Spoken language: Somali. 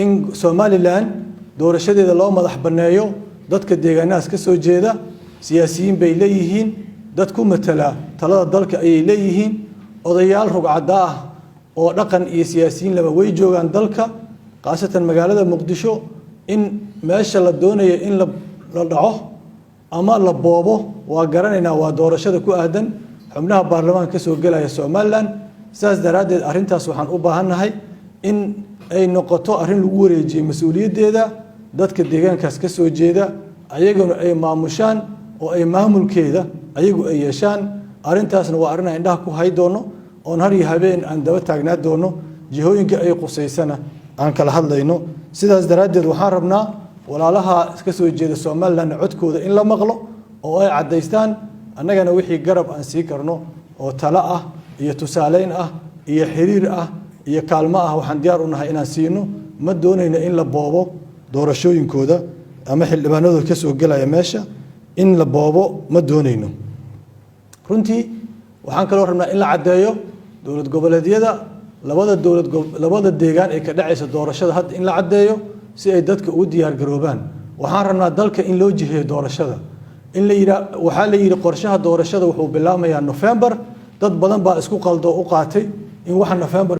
in Somaliland doorashadeeda loo madax baneeyo dadka deegaanaas ka soo jeeda siyaasiyiin bay leeyihiin dad ku matala talada dalka ay leeyihiin odayaal rugcada ah oo dhaqan iyo siyaasiyiin laba way joogan dalka qaasatan magaalada Muqdisho in meesha la doonayo in la dhaco ama la boobo waa garanayna waa doorashada ku aadan xubnaha baarlamaanka ka soo galaya Somaliland saas daraadeed arintaas waxaan u baahanahay in ay noqoto arin lagu wareejiyo mas'uuliyadeeda dadka deegaankaas ka soo jeeda ayaguna ay maamushaan oo ay maamulkeeda ayagu ay yeeshaan arintaasna waa arin indhaha ku hay doono oo har iyo habeen aan daba taagnaa doono jihooyinka ay qusaysana aan kala hadlayno sidaas daraadeed waxaan rabnaa walaalaha ka soo jeeda Somaliland codkooda in la maqlo oo ay cadeystaan annagana wixii garab aan sii karno oo talo ah iyo tusaaleyn ah iyo xiriir ah iyo kaalmo ah waxaan diyaar u nahay inaan siino ma doonayno in la boobo doorashooyinkooda ama xildhibaanadooda ka soo galaya meesha in la boobo ma doonayno runtii waxaan kaloo rabnaa in la cadeeyo dowlad goboleedyada labada deegaan ee ka dhacaysa doorashada hadda in la cadeeyo si ay dadka u diyaar garoobaan waxaan rabnaa dalka in loo jiheeyo doorashada in la yiraahdo waxa la yiri qorshaha doorashada wuxuu bilaabmayaa November dad badan baa isku qaldo u qaatay in waxa November